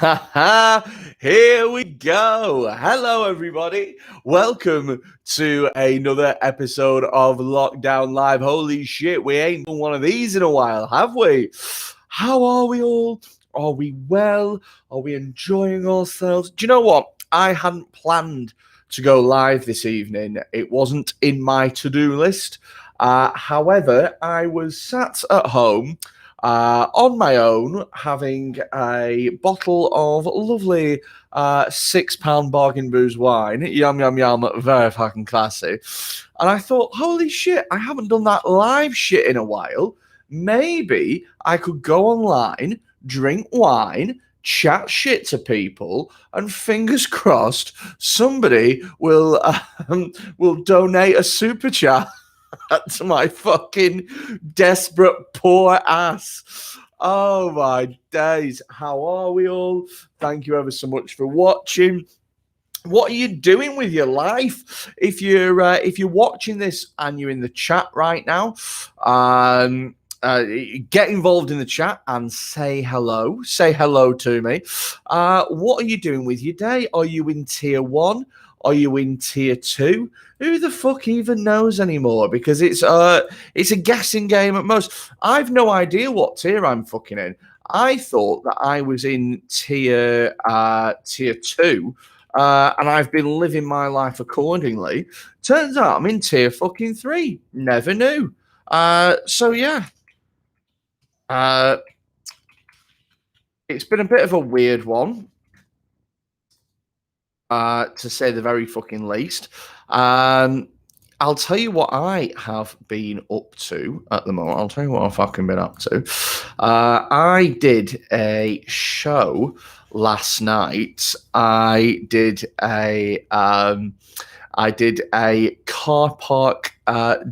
Here we go. Hello, everybody. Welcome to another episode of Lockdown Live. Holy shit, we ain't done one of these in a while, have we? How are we all? Are we well? Are we enjoying ourselves? Do you know what? I hadn't planned to go live this evening. It wasn't in my to-do list. However, I was sat at home on my own, having a bottle of lovely £6 bargain booze wine. Yum, yum, yum. Very fucking classy. And I thought, holy shit, I haven't done that live shit in a while. Maybe I could go online, drink wine, chat shit to people, and fingers crossed somebody will donate a super chat to my fucking desperate poor ass. Oh my days. How are we all? Thank you ever so much for watching. What are you doing with your life? If you're watching this and you're in the chat right now, get involved in the chat and say hello. Say hello to me. What are you doing with your day? Are you in tier 1? Are you in tier 2? Who the fuck even knows anymore? Because it's a guessing game at most. I've no idea what tier I'm fucking in. I thought that I was in tier 2. And I've been living my life accordingly. Turns out I'm in tier fucking 3. Never knew. So yeah. It's been a bit of a weird one, to say the very fucking least. I'll tell you what I have been up to at the moment. I'll tell you what I've fucking been up to. I did a show last night. I did a car park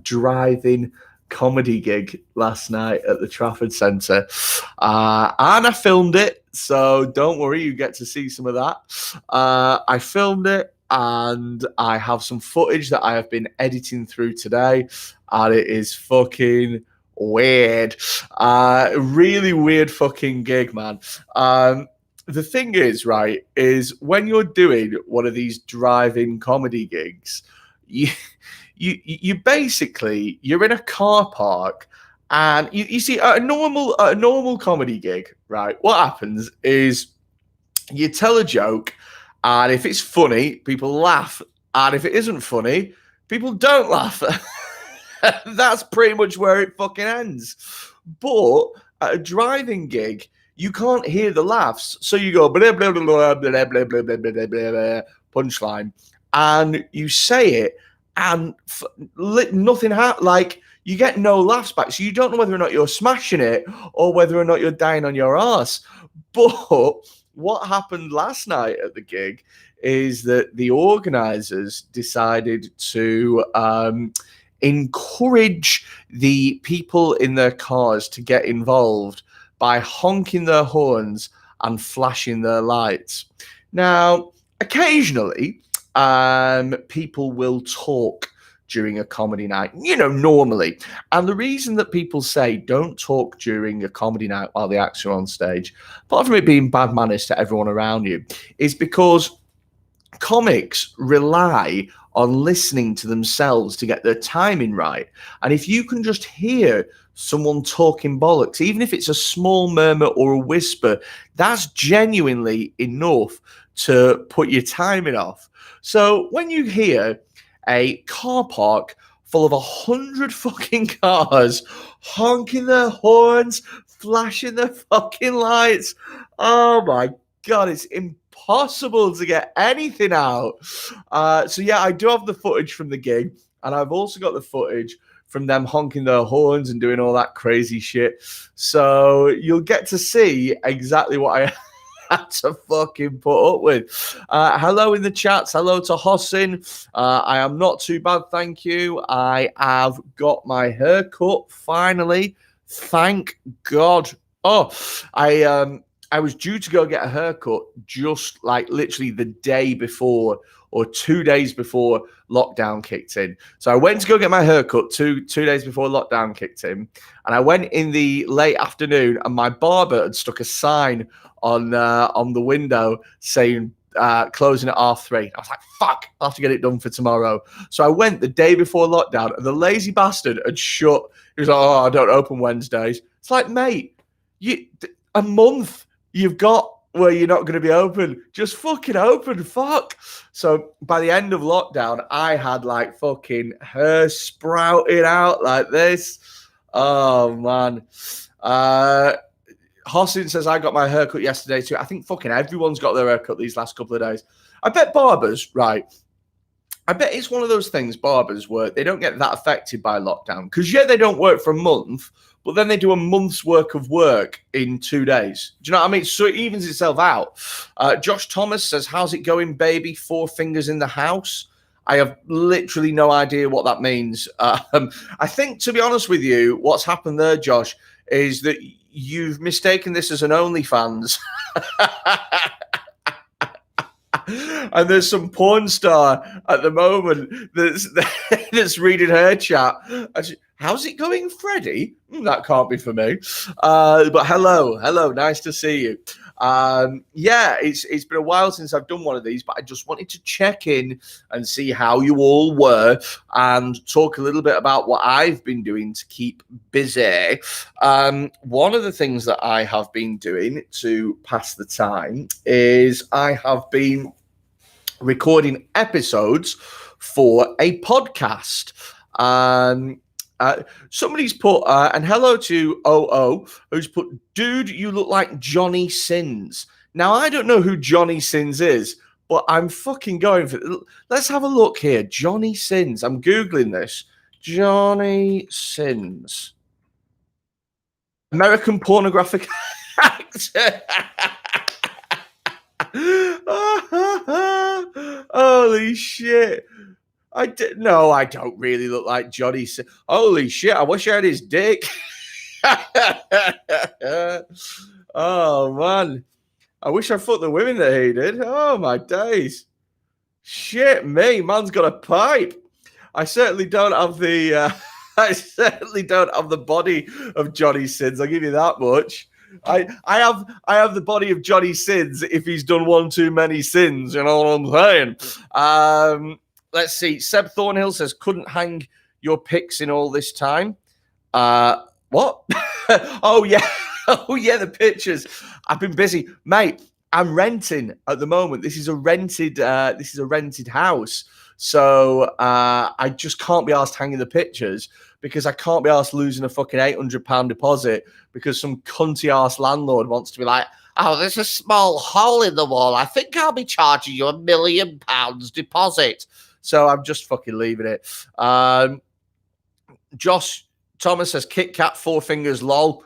driving comedy gig last night at the Trafford Centre, and I filmed it, so don't worry, you get to see some of that. I filmed it, and I have some footage that I have been editing through today, and it is fucking weird. Really weird fucking gig, man. The thing is, right, is when you're doing one of these drive-in comedy gigs, you basically, you're in a car park, and you see at a normal comedy gig, right? What happens is you tell a joke, and if it's funny, people laugh, and if it isn't funny, people don't laugh. That's pretty much where it fucking ends. But at a driving gig, you can't hear the laughs, so you go blah blah blah blah blah blah blah blah blah blah blah punchline, and you say it, and nothing happens. Like, you get no laughs back, so you don't know whether or not you're smashing it or whether or not you're dying on your ass. But what happened last night at the gig is that the organisers decided to encourage the people in their cars to get involved by honking their horns and flashing their lights. Now, occasionally, people will talk during a comedy night, normally. And the reason that people say don't talk during a comedy night while the acts are on stage, apart from it being bad manners to everyone around you, is because comics rely on listening to themselves to get their timing right. And if you can just hear someone talking bollocks, even if it's a small murmur or a whisper, that's genuinely enough to put your timing off. So when you hear a car park full of 100 fucking cars honking their horns, flashing their fucking lights, oh my God, it's impossible to get anything out. So yeah, I do have the footage from the gig, and I've also got the footage from them honking their horns and doing all that crazy shit. So you'll get to see exactly what I had to fucking put up with. Hello in the chats. Hello to Hossin. I am not too bad, thank you. I have got my hair cut finally. Thank God. Oh, I was due to go get a haircut just like literally the day before or 2 days before lockdown kicked in. So I went to go get my haircut two days before lockdown kicked in, and I went in the late afternoon, and my barber had stuck a sign on the window saying closing at 3:30. I was like, fuck, I'll have to get it done for tomorrow. So I went the day before lockdown, and the lazy bastard had shut. He was like, oh, I don't open Wednesdays. It's like, mate, a month you've got where you're not going to be open. Just fucking open, fuck. So by the end of lockdown, I had like fucking hair sprouting out like this. Oh, man. Hossin says, I got my haircut yesterday too. I think fucking everyone's got their haircut these last couple of days. I bet barbers, right? I bet it's one of those things, barbers, where they don't get that affected by lockdown. Because, yeah, they don't work for a month, but then they do a month's work of work in 2 days. Do you know what I mean? So it evens itself out. Josh Thomas says, how's it going, baby? 4 fingers in the house. I have literally no idea what that means. I think, to be honest with you, what's happened there, Josh, is that you've mistaken this as an OnlyFans. And there's some porn star at the moment that's reading her chat. How's it going, Freddie? That can't be for me. But hello, nice to see you. Yeah, it's been a while since I've done one of these, but I just wanted to check in and see how you all were and talk a little bit about what I've been doing to keep busy. One of the things that I have been doing to pass the time is I have been recording episodes for a podcast. Somebody's put, and hello to OO, who's put, dude, you look like Johnny Sins. Now, I don't know who Johnny Sins is, but I'm fucking going for it. Let's have a look here. Johnny Sins. I'm Googling this. Johnny Sins. American pornographic actor. Holy shit. I don't really look like Johnny. Holy shit, I wish I had his dick. Oh, man. I wish I fucked the women that he did. Oh, my days. Shit, me. Man's got a pipe. I certainly don't have the... I certainly don't have the body of Johnny Sins. I'll give you that much. I have the body of Johnny Sins if he's done one too many sins. You know what I'm saying? Let's see. Seb Thornhill says, couldn't hang your pics in all this time. What? Oh, yeah. Oh, yeah, the pictures. I've been busy. Mate, I'm renting at the moment. This is a rented house. So I just can't be asked hanging the pictures because I can't be asked losing a fucking £800 deposit because some cunty-ass landlord wants to be like, oh, there's a small hole in the wall. I think I'll be charging you £1 million deposit. So I'm just fucking leaving it. Josh Thomas says, Kit Kat, 4 fingers, lol.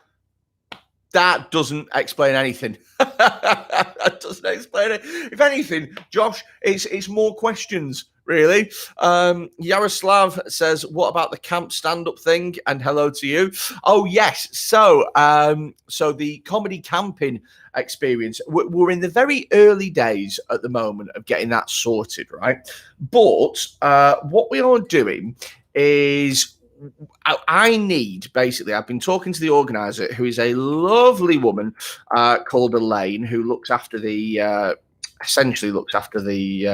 That doesn't explain anything. That doesn't explain it. If anything, Josh, it's more questions, really. Yaroslav says, what about the camp stand-up thing? And hello to you. Oh, yes. So the comedy camping experience, we're in the very early days at the moment of getting that sorted, right? But what we are doing is I need, basically, I've been talking to the organizer, who is a lovely woman called Elaine, who looks after the essentially looks after the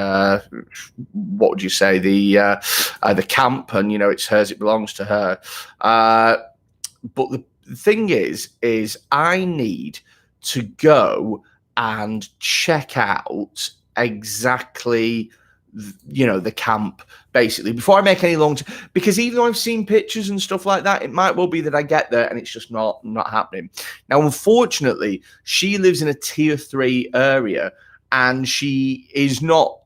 what would you say, the camp, and it's hers, it belongs to her. But the thing is I need to go and check out exactly the camp, basically, before I make any because even though I've seen pictures and stuff like that, it might well be that I get there and it's just not happening. Now, unfortunately, she lives in a tier 3 area and she's not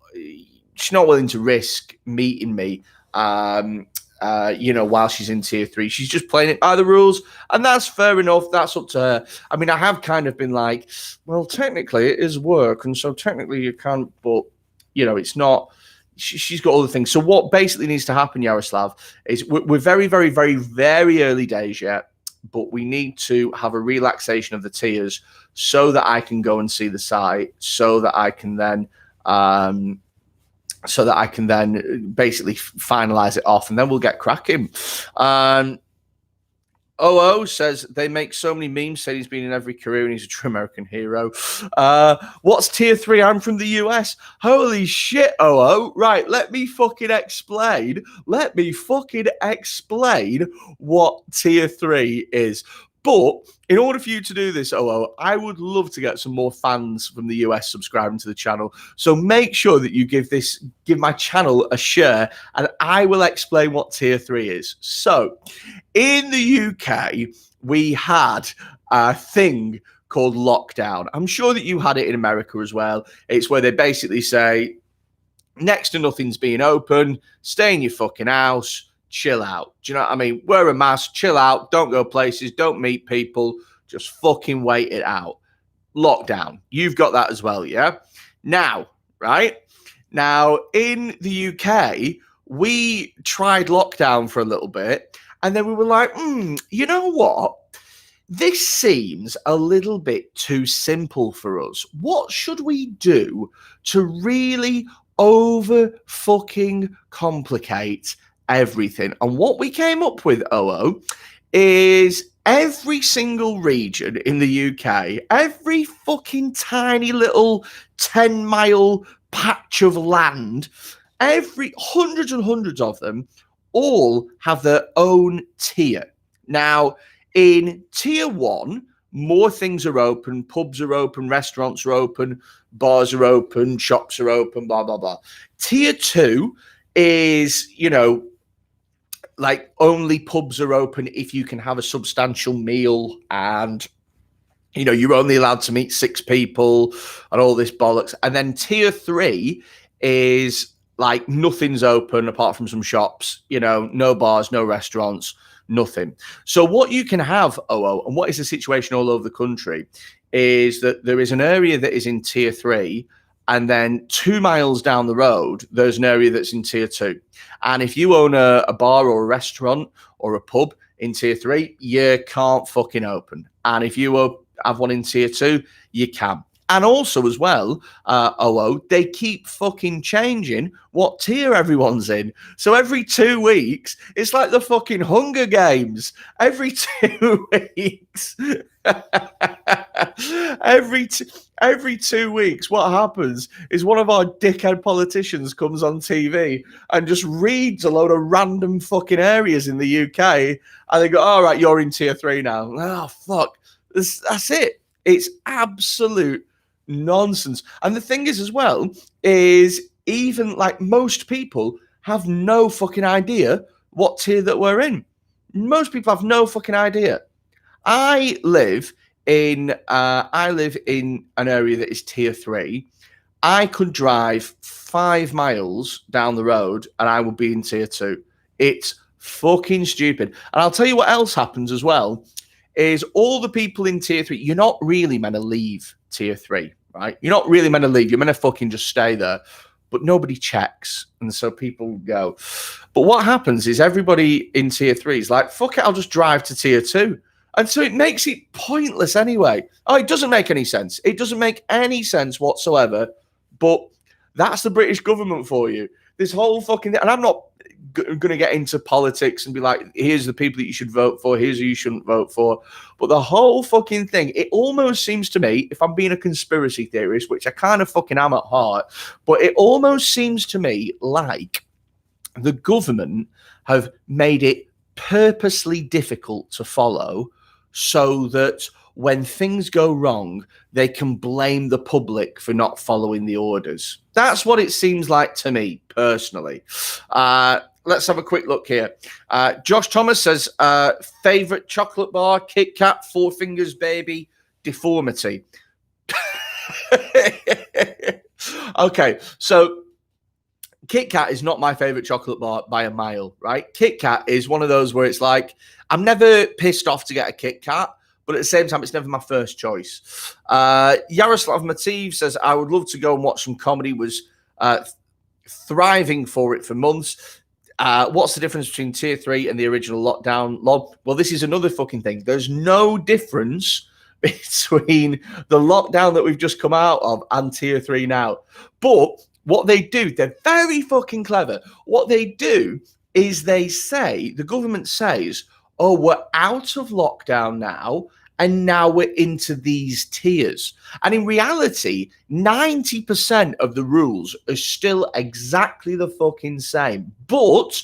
willing to risk meeting me while she's in tier 3. She's just playing it by the rules, and that's fair enough. That's up to her. I mean, I have kind of been like, well, technically it is work, and so technically you can't, but it's not. She's got other things. So what basically needs to happen, Yaroslav, is we're very, very, very, very early days yet. but we need to have a relaxation of the tiers so that I can go and see the site, so that I can then basically finalize it off, and then we'll get cracking. OO says they make so many memes saying he's been in every career and he's a true American hero. What's tier 3? I'm from the US. Holy shit, OO. Right, let me fucking explain. Let me fucking explain what tier 3 is. But in order for you to do this, OO, I would love to get some more fans from the US subscribing to the channel. So make sure that you give my channel a share, and I will explain what tier 3 is. So in the UK, we had a thing called lockdown. I'm sure that you had it in America as well. It's where they basically say, next to nothing's being open, stay in your fucking house, chill out. Do you know what I mean? Wear a mask, chill out, don't go places, don't meet people, just fucking wait it out. Lockdown. You've got that as well, yeah? Now, right? Now, in the UK, we tried lockdown for a little bit, and then we were like, you know what? This seems a little bit too simple for us. What should we do to really over fucking complicate everything? And what we came up with, OO, is every single region in the UK, every fucking tiny little 10-mile patch of land, hundreds and hundreds of them, all have their own tier. Now, in tier 1, more things are open, pubs are open, restaurants are open, bars are open, shops are open, blah, blah, blah. Tier 2 is, like only pubs are open if you can have a substantial meal, and you're only allowed to meet 6 people and all this bollocks. And then tier 3 is like nothing's open apart from some shops, no bars, no restaurants, nothing. So what you can have, OO, and what is the situation all over the country, is that there is an area that is in tier 3, and then 2 miles down the road, there's an area that's in tier 2. And if you own a bar or a restaurant or a pub in tier 3, you can't fucking open. And if you have one in tier 2, you can. And also as well, OO, they keep fucking changing what tier everyone's in. So every 2 weeks, it's like the fucking Hunger Games. Every 2 weeks. Every 2 weeks, what happens is one of our dickhead politicians comes on TV and just reads a load of random fucking areas in the UK, and they go, all right, you're in tier 3 now. Oh, fuck. That's it. It's absolute nonsense. And the thing is as well, is even like most people have no fucking idea what tier that we're in. Most people have no fucking idea. I live in an area that is tier 3. I could drive 5 miles down the road and I would be in tier 2. It's fucking stupid. And I'll tell you what else happens as well, is all the people in tier 3, you're not really meant to leave tier 3, right? You're not really meant to leave. You're meant to fucking just stay there. But nobody checks, and so people go. But what happens is everybody in tier 3 is like, fuck it, I'll just drive to tier 2. And so it makes it pointless anyway. Oh, it doesn't make any sense. It doesn't make any sense whatsoever. But that's the British government for you. This whole fucking... And I'm not going to get into politics and be like, here's the people that you should vote for, here's who you shouldn't vote for. But the whole fucking thing, it almost seems to me, if I'm being a conspiracy theorist, which I kind of fucking am at heart, but it almost seems to me like the government have made it purposely difficult to follow so that when things go wrong, they can blame the public for not following the orders. That's what it seems like to me, personally. Let's have a quick look here. Josh Thomas says, favorite chocolate bar, Kit Kat, Four Fingers Baby, Deformity. Okay, so Kit Kat is not my favorite chocolate bar by a mile, right? Kit Kat is one of those where it's like, I'm never pissed off to get a Kit Kat, but at the same time, it's never my first choice. Yaroslav Mativ says, I would love to go and watch some comedy, was thriving for it for months. What's the difference between tier 3 and the original lockdown law? Well, this is another fucking thing. There's no difference between the lockdown that we've just come out of and tier 3 now. But what they do, they're very fucking clever. What they do is they say, the government says, oh, we're out of lockdown now, and now we're into these tiers. And in reality, 90% of the rules are still exactly the fucking same. But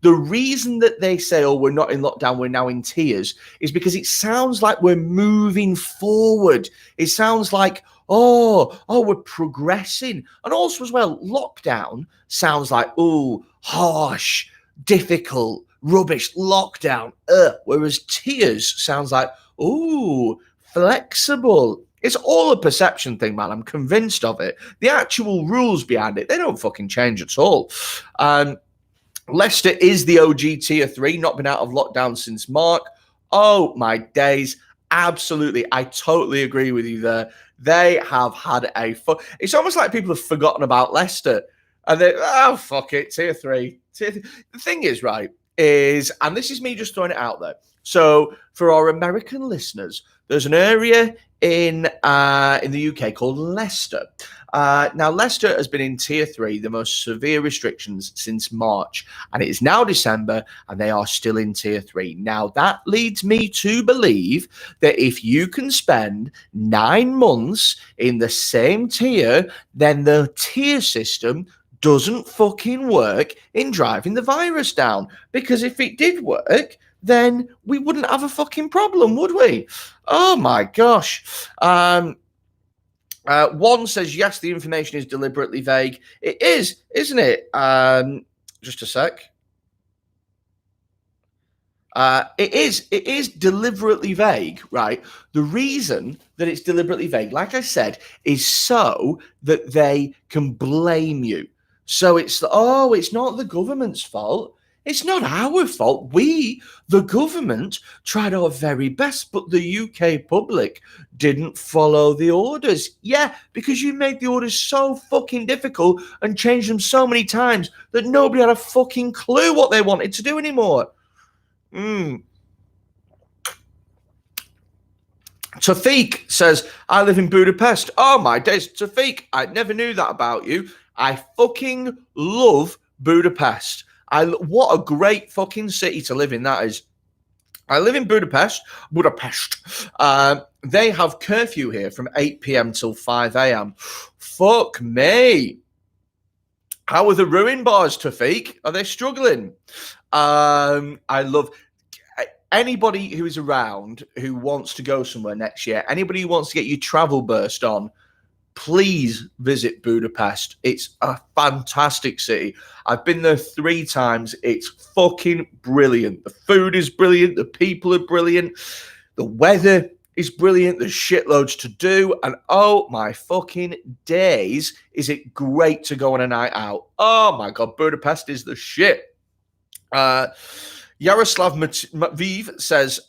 the reason that they say, oh, we're not in lockdown, we're now in tiers, is because it sounds like we're moving forward. It sounds like, oh, we're progressing. And also as well, lockdown sounds like, oh, harsh, difficult, rubbish, lockdown. Whereas tiers sounds like, ooh, flexible. It's all a perception thing, man. I'm convinced of it. The actual rules behind it, they don't fucking change at all. Leicester is the OG tier 3, not been out of lockdown since March. Oh, my days. Absolutely. I totally agree with you there. They have had a it's almost like people have forgotten about Leicester. And they, oh, fuck it, tier 3. The thing is, right, and this is me just throwing it out there. So for our American listeners, there's an area in the UK called Leicester. Now, Leicester has been in tier 3, the most severe restrictions since March, and it is now December, and they are still in tier 3. Now, that leads me to believe that if you can spend 9 months in the same tier, then the tier system doesn't fucking work in driving the virus down. Because if it did work, then we wouldn't have a fucking problem, would we? Oh my gosh. One says, yes, the information is deliberately vague. It is, isn't it? Just a sec. It is deliberately vague, right? The reason that it's deliberately vague, like I said, is so that they can blame you. So it's not the government's fault. It's not our fault. We, the government, tried our very best, but the UK public didn't follow the orders. Yeah, because you made the orders so fucking difficult and changed them so many times that nobody had a fucking clue what they wanted to do anymore. Tafiq says, I live in Budapest. Oh my days, Tafiq, I never knew that about you. I fucking love Budapest. What a great fucking city to live in that is. I live in Budapest. They have curfew here from 8 p.m. till 5 a.m. Fuck me. How are the ruin bars, Tafiq? Are they struggling? I love anybody who is around who wants to go somewhere next year, anybody who wants to get your travel burst on, please visit Budapest. It's a fantastic city. I've been there 3 times. It's fucking brilliant. The food is brilliant. The people are brilliant. The weather is brilliant. There's shitloads to do. And oh my fucking days, is it great to go on a night out. Oh my God, Budapest is the shit. Yaroslav Matviv says,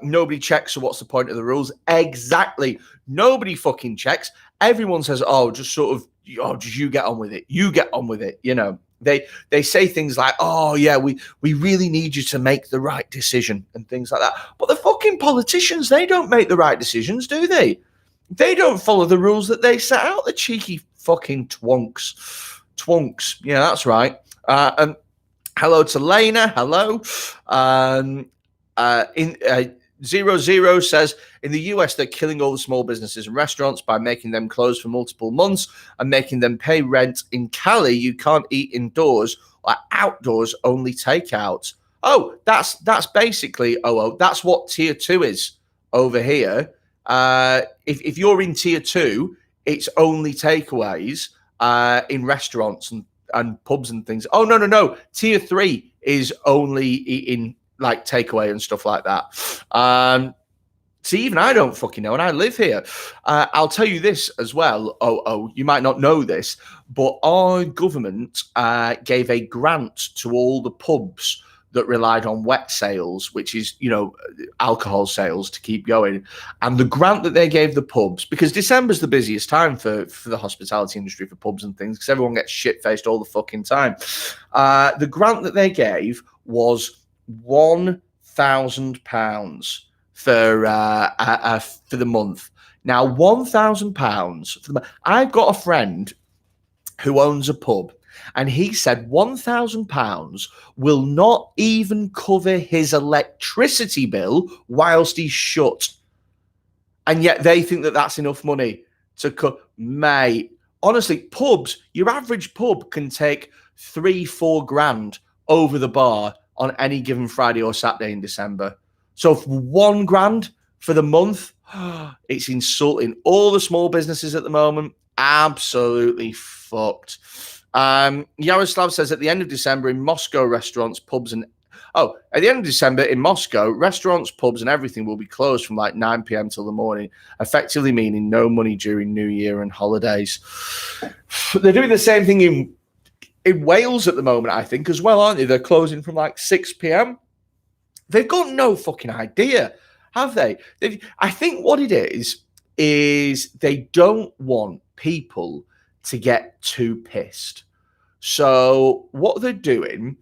nobody checks, so what's the point of the rules? Exactly. Nobody fucking checks. Everyone says, oh, just sort of, oh, just you get on with it. You get on with it. You know, they say things like, oh, yeah, we really need you to make the right decision and things like that. But the fucking politicians, they don't make the right decisions, do they? They don't follow the rules that they set out, the cheeky fucking twonks. Yeah, that's right. And hello to Lena. Hello. 00 says, in the US, they're killing all the small businesses and restaurants by making them close for multiple months and making them pay rent. In Cali, you can't eat indoors or outdoors, only takeout. Oh, that's basically, that's what tier 2 is over here. If you're in tier 2, it's only takeaways in restaurants and pubs and things. Oh, no. Tier 3 is only eating like takeaway and stuff like that. See, even I don't fucking know, and I live here. I'll tell you this as well. You might not know this, but our government gave a grant to all the pubs that relied on wet sales, which is, alcohol sales to keep going. And the grant that they gave the pubs, because December's the busiest time for the hospitality industry, for pubs and things, because everyone gets shit-faced all the fucking time. The grant that they gave was £1,000 for the month. Now, £1,000 for the month. I've got a friend who owns a pub, and he said £1,000 will not even cover his electricity bill whilst he's shut. And yet they think that that's enough money to cut. Mate, honestly, pubs, your average pub can take 3-4 grand over the bar on any given Friday or Saturday in December. So for 1 grand for the month, it's insulting. All the small businesses at the moment, absolutely fucked. Yaroslav says at the end of December in Moscow, restaurants, pubs, at the end of December in Moscow, restaurants, pubs, and everything will be closed from like 9 p.m. till the morning, effectively meaning no money during New Year and holidays. They're doing the same thing in Wales at the moment, I think, as well, aren't they? They're closing from like 6 p.m. They've got no fucking idea, have they? I think what it is they don't want people to get too pissed. So what they're doing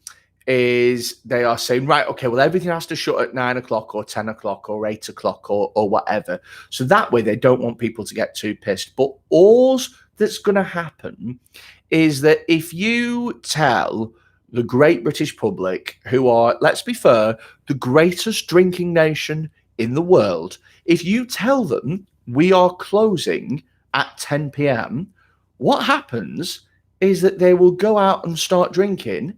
is they are saying, right, okay, well, everything has to shut at 9 o'clock or 10 o'clock or 8 o'clock or whatever. So that way they don't want people to get too pissed. But all that's going to happen is that if you tell the great British public, who are, let's be fair, the greatest drinking nation in the world, if you tell them we are closing at 10 p.m., what happens is that they will go out and start drinking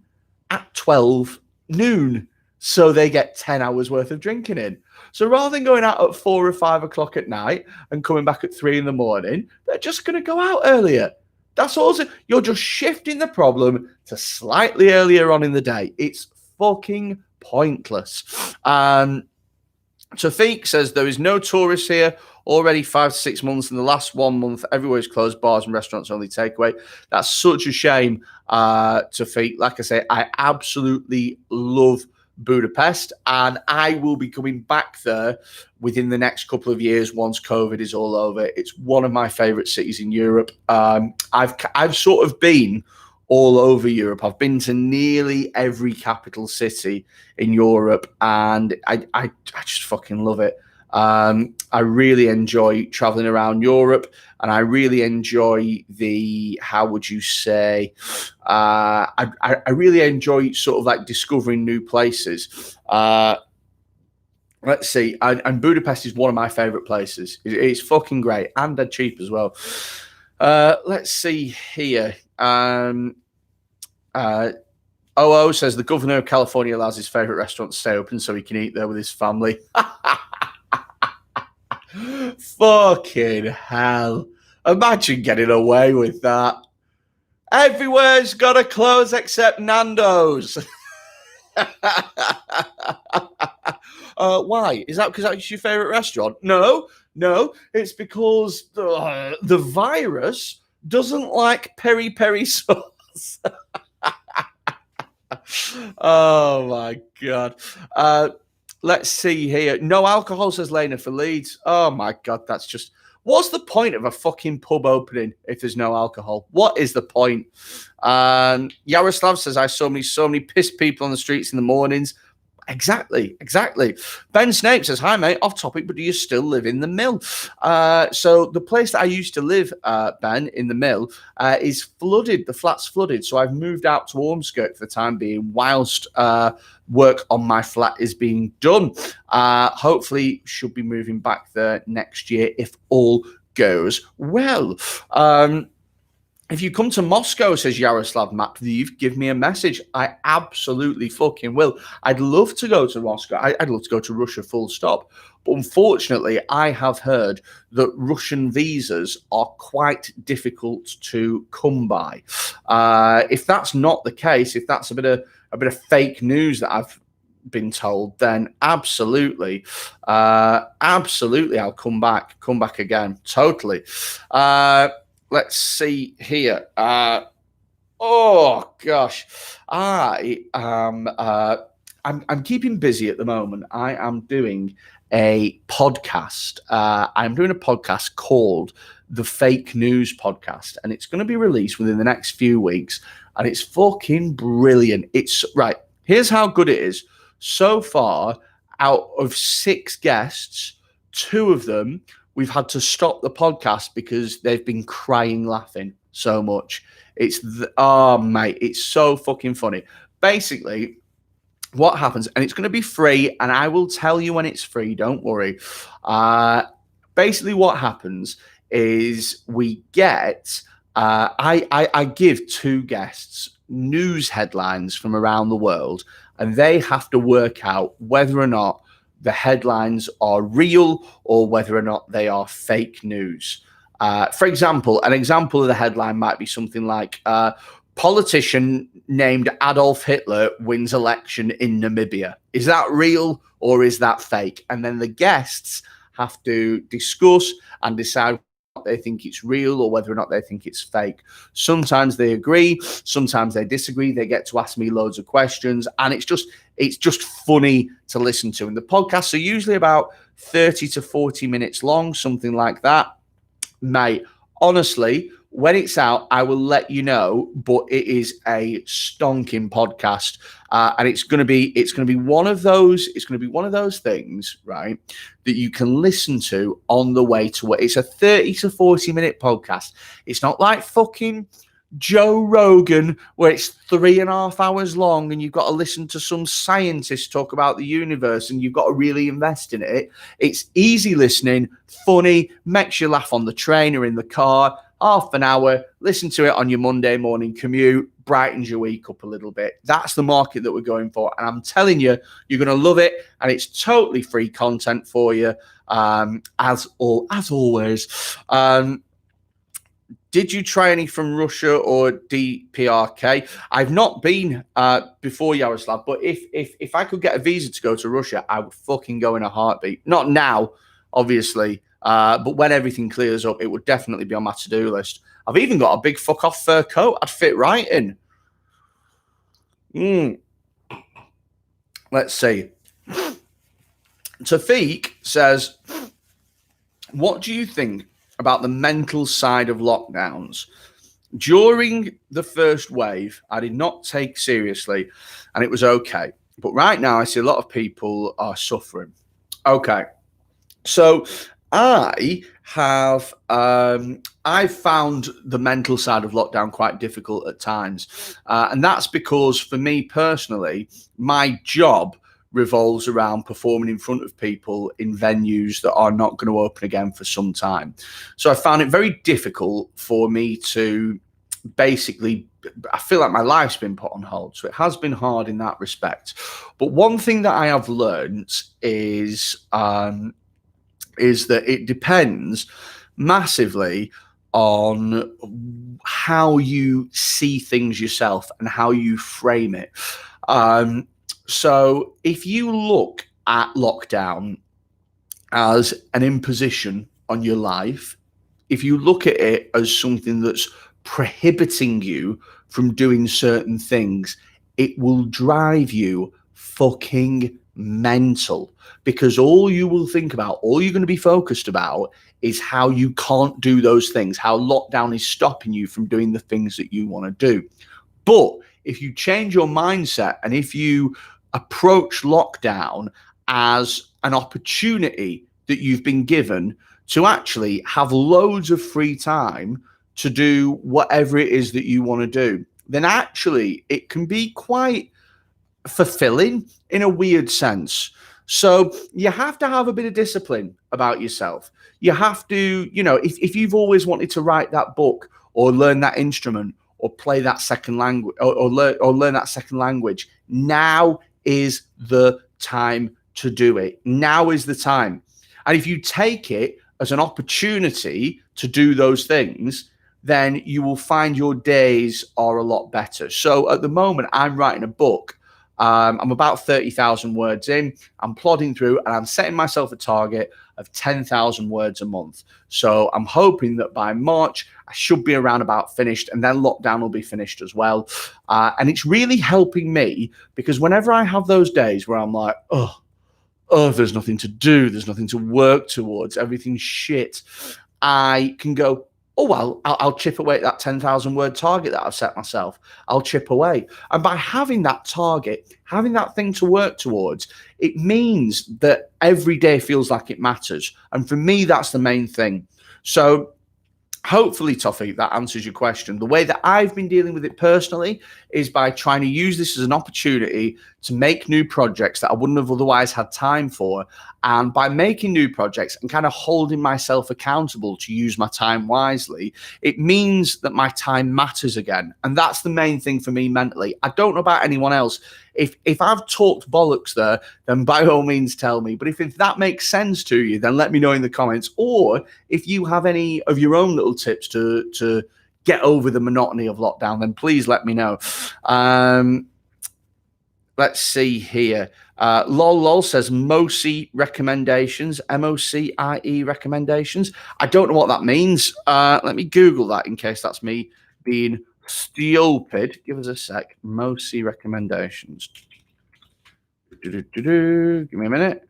at 12 noon. So they get 10 hours worth of drinking in. So rather than going out at 4 or 5 o'clock at night and coming back at 3 in the morning, they're just going to go out earlier. That's also, you're just shifting the problem to slightly earlier on in the day. It's fucking pointless. Tafik says there is no tourists here. Already 5 to 6 months. In the last 1 month, everywhere's closed. Bars and restaurants only takeaway. That's such a shame, Tafik. Like I say, I absolutely love Budapest, and I will be coming back there within the next couple of years once COVID is all over. It's one of my favorite cities in Europe. I've sort of been all over Europe. I've been to nearly every capital city in Europe, and I just fucking love it. I really enjoy traveling around Europe, and I really enjoy how would you say, I really enjoy sort of like discovering new places. Let's see, and Budapest is one of my favorite places. It's fucking great, and they're cheap as well. Let's see here. OO says the governor of California allows his favorite restaurant to stay open so he can eat there with his family. Fucking hell. Imagine getting away with that. Everywhere's got to close except Nando's. Why? Is that because that's your favorite restaurant? No, it's because the virus doesn't like peri-peri sauce. Oh my God. Let's see here. No alcohol, says Lena for Leeds. Oh my God, that's just... What's the point of a fucking pub opening if there's no alcohol? What is the point? Yaroslav says, I saw so many pissed people on the streets in the mornings. Exactly. Ben Snape says, hi, mate, off topic, but do you still live in the Mill? So the place that I used to live, Ben, in the Mill, is flooded. The flat's flooded. So I've moved out to Ormskirk for the time being whilst work on my flat is being done. Hopefully should be moving back there next year if all goes well. If you come to Moscow, says Yaroslav Matveev, give me a message. I absolutely fucking will. I'd love to go to Moscow. I'd love to go to Russia, full stop. But unfortunately, I have heard that Russian visas are quite difficult to come by. If that's not the case, if that's a bit of fake news that I've been told, then absolutely, I'll come back again, totally. Let's see here. Oh gosh, I I'm keeping busy at the moment. I am doing a podcast. I'm doing a podcast called the Fake News Podcast, and it's going to be released within the next few weeks. And it's fucking brilliant. It's right. Here's how good it is. So far, out of 6 guests, 2 of them we've had to stop the podcast because they've been crying laughing so much. Oh mate, it's so fucking funny. Basically, what happens, and it's going to be free, and I will tell you when it's free, don't worry. Basically what happens is we get I give 2 guests news headlines from around the world, and they have to work out whether or not the headlines are real or whether or not they are fake news. For example, an example of the headline might be something like politician named Adolf Hitler wins election in Namibia. Is that real or is that fake? And then the guests have to discuss and decide whether they think it's real or whether or not they think it's fake. Sometimes they agree, sometimes they disagree. They get to ask me loads of questions, and it's just funny to listen to. And the podcasts are usually about 30 to 40 minutes long, something like that. Mate, honestly, when it's out, I will let you know. But it is a stonking podcast, and it's going to be one of those. It's going to be one of those things, right, that you can listen to on the way to work. It's a 30 to 40 minute podcast. It's not like fucking Joe Rogan, where it's 3.5 hours long and you've got to listen to some scientist talk about the universe and you've got to really invest in it. It's easy listening, funny, makes you laugh on the train or in the car. Half an hour, listen to it on your Monday morning commute, brightens your week up a little bit. That's the market that we're going for. And I'm telling you, you're going to love it. And it's totally free content for you, as always. Did you try any from Russia or DPRK? I've not been before, Yaroslav, but if I could get a visa to go to Russia, I would fucking go in a heartbeat. Not now, obviously, but when everything clears up, it would definitely be on my to-do list. I've even got a big fuck-off fur coat I'd fit right in. Let's see. Tafiq says, what do you think about the mental side of lockdowns? During the first wave, I did not take seriously, and it was okay. But right now, I see a lot of people are suffering. Okay. So I have I found the mental side of lockdown quite difficult at times. And that's because for me personally, my job revolves around performing in front of people in venues that are not going to open again for some time. So I found it very difficult for me to basically, I feel like my life's been put on hold. So it has been hard in that respect. But one thing that I have learned is that it depends massively on how you see things yourself and how you frame it. So if you look at lockdown as an imposition on your life, if you look at it as something that's prohibiting you from doing certain things, it will drive you fucking mental, because all you will think about, all you're going to be focused about is how you can't do those things, how lockdown is stopping you from doing the things that you want to do. But if you change your mindset and if you approach lockdown as an opportunity that you've been given to actually have loads of free time to do whatever it is that you want to do, then actually it can be quite fulfilling in a weird sense. So you have to have a bit of discipline about yourself. You have to, if you've always wanted to write that book or learn that instrument or play that second language or learn that second language, now is the time to do it. Now is the time. And if you take it as an opportunity to do those things, then you will find your days are a lot better. So at the moment, I'm writing a book I'm about 30,000 words in. I'm plodding through and I'm setting myself a target of 10,000 words a month. So I'm hoping that by March, I should be around about finished, and then lockdown will be finished as well. And it's really helping me because whenever I have those days where I'm like, there's nothing to do, there's nothing to work towards, everything's shit, I can go, oh, well, I'll chip away at that 10,000 word target that I've set myself. I'll chip away. And by having that target, having that thing to work towards, it means that every day feels like it matters. And for me, that's the main thing. So hopefully, Toffee, that answers your question. The way that I've been dealing with it personally is by trying to use this as an opportunity to make new projects that I wouldn't have otherwise had time for. And by making new projects and kind of holding myself accountable to use my time wisely, it means that my time matters again. And that's the main thing for me mentally. I don't know about anyone else. If I've talked bollocks there, then by all means tell me. But if that makes sense to you, then let me know in the comments. Or if you have any of your own little tips to get over the monotony of lockdown, then please let me know. Let's see here. Lol says Mocie recommendations, MOCIE recommendations. I don't know what that means. Let me Google that in case that's me being stupid. Give us a sec. Mocie recommendations. Give me a minute.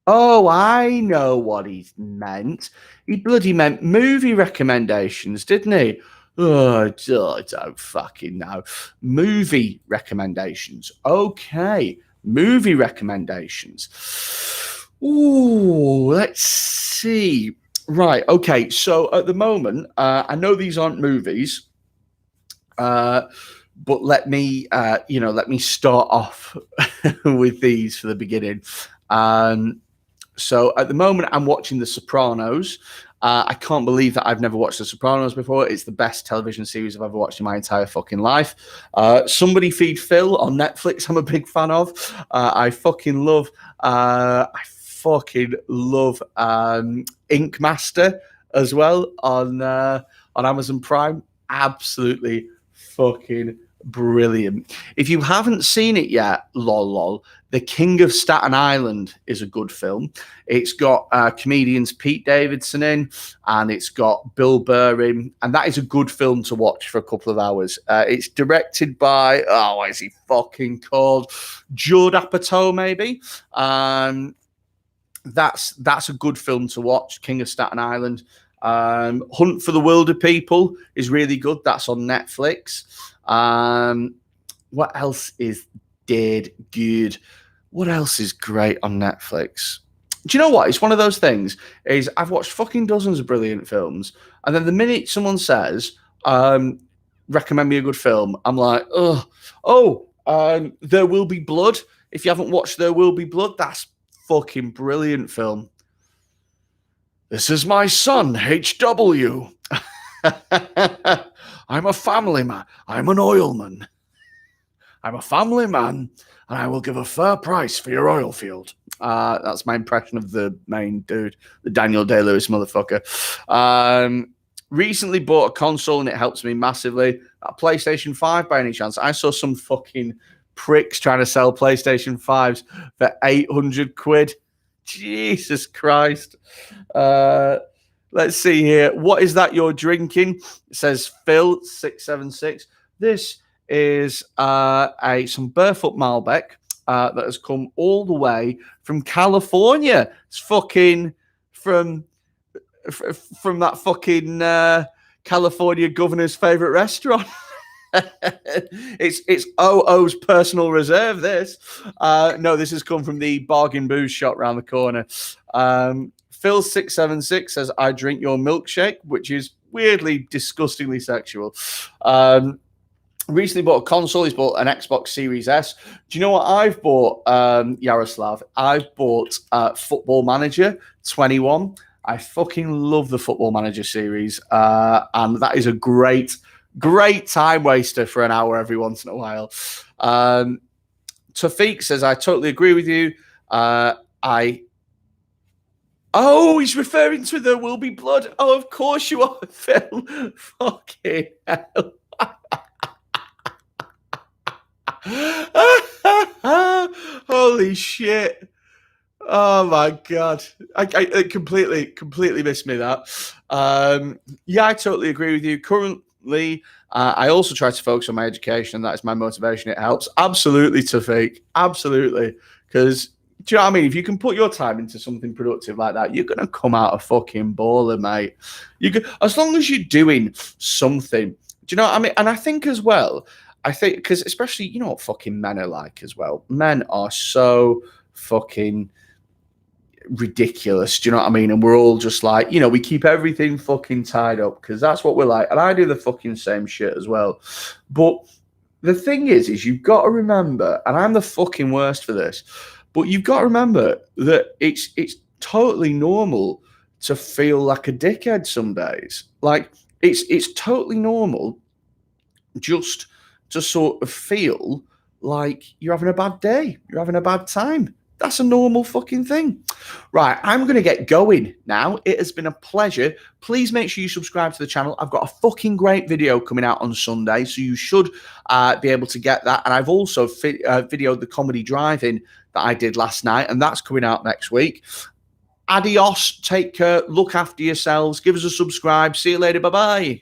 Oh, I know what he's meant. He bloody meant movie recommendations, didn't he? Oh, I don't fucking know. Movie recommendations. Okay. Movie recommendations. Ooh, let's see. Right. Okay. So at the moment, I know these aren't movies, but let me start off with these for the beginning. So at the moment, I'm watching The Sopranos. I can't believe that I've never watched The Sopranos before. It's the best television series I've ever watched in my entire fucking life. Somebody Feed Phil on Netflix, I'm a big fan of. I fucking love Ink Master as well on Amazon Prime. Absolutely fucking brilliant. If you haven't seen it yet, lol, The King of Staten Island is a good film. It's got comedians Pete Davidson in, and it's got Bill Burr in, and that is a good film to watch for a couple of hours. It's directed by, what is he fucking called? Judd Apatow, maybe. That's a good film to watch, King of Staten Island. Hunt for the Wilder People is really good. That's on Netflix. What else is dead good? What else is great on Netflix? Do you know what? It's one of those things is I've watched fucking dozens of brilliant films, and then the minute someone says, recommend me a good film, I'm like, There Will Be Blood. If you haven't watched There Will Be Blood, that's fucking brilliant film. This is my son, HW. I'm a family man. I'm an oilman. I'm a family man, and I will give a fair price for your oil field. That's my impression of the main dude, the Daniel Day-Lewis motherfucker. Recently bought a console, and it helps me massively. A PlayStation 5, by any chance? I saw some fucking pricks trying to sell PlayStation 5s for 800 quid. Jesus Christ. Let's see here. What is that you're drinking? It says Phil676. This is some Barefoot Malbec that has come all the way from California. It's fucking from that fucking California governor's favorite restaurant. It's OO's personal reserve. This no, this has come from the bargain booze shop around the corner. Phil676 says, I drink your milkshake, which is weirdly, disgustingly sexual. Recently bought a console. He's bought an Xbox Series S. Do you know what I've bought, Yaroslav? I've bought Football Manager 21. I fucking love the Football Manager series. And that is a great time waster for an hour every once in a while. Tafiq says, I totally agree with you. He's referring to There Will Be Blood. Oh, of course you are, Phil. Fucking hell. Holy shit. Oh my god! I completely missed me that. Yeah, I totally agree with you. Currently, I also try to focus on my education, and that is my motivation. It helps absolutely, Tafiq, absolutely. Because do you know what I mean? If you can put your time into something productive like that, you're gonna come out a fucking baller, mate. You can, as long as you're doing something. Do you know what I mean? And I think as well, I think because especially you know what fucking men are like as well. Men are so fucking ridiculous. Do you know what I mean? And we're all just like, you know, we keep everything fucking tied up because that's what we're like. And I do the fucking same shit as well. But the thing is you've got to remember, and I'm the fucking worst for this, but you've got to remember that it's totally normal to feel like a dickhead some days. Like it's totally normal just to sort of feel like you're having a bad day, you're having a bad time. That's a normal fucking thing. Right, I'm going to get going now. It has been a pleasure. Please make sure you subscribe to the channel. I've got a fucking great video coming out on Sunday, so you should be able to get that. And I've also videoed the comedy drive-in that I did last night, and that's coming out next week. Adios, take care, look after yourselves, give us a subscribe. See you later, bye-bye.